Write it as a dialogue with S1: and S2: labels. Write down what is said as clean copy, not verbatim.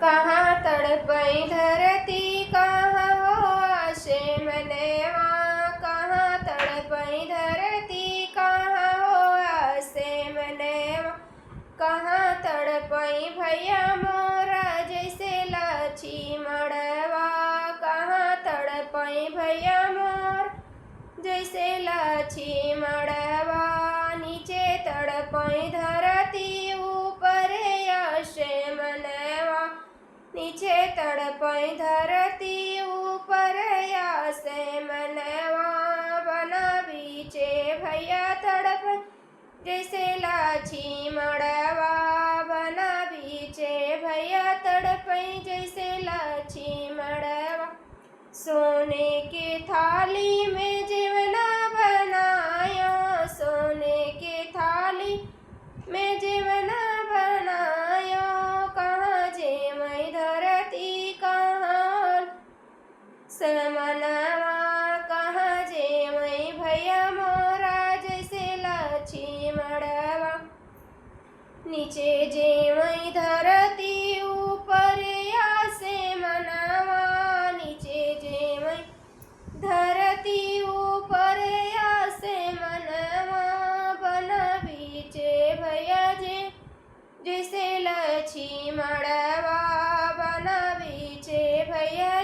S1: कहाँ तड़पई धरती कहाँ हो आशे मनवा, कहाँ तड़पई धरती कहाँ हो आशे मनवा, कहाँ तड़पई भैया मोरा जैसे लाछी मड़वा, कहाँ तड़पई भैया मोर जैसे लाछी मड़वा, नीचे तड़पई धरती ऊपर आशे मनवा, नीचे तड़पई धरती ऊपर आशे मनवा, बना बीचे भैया तड़पई जैसे लाछी मड़वा, बना बीचे भैया तड़पई जैसे लाछी मड़वा, सोने के थाली में जीवना बनाया, सोने के थाली में जीवना बनाया, कहाँ जेमई धरती कहाँ समनवा, कहाँ जेमई भैया मोरा जैसे लाछी मड़वा, नीचे जेमई धरती ऊपर आसे मनवा, नीचे जेमई धरती ऊपर आसे मनवा, बना बीचे भैया जे जैसे लाछी मड़वा, बना बीचे भैया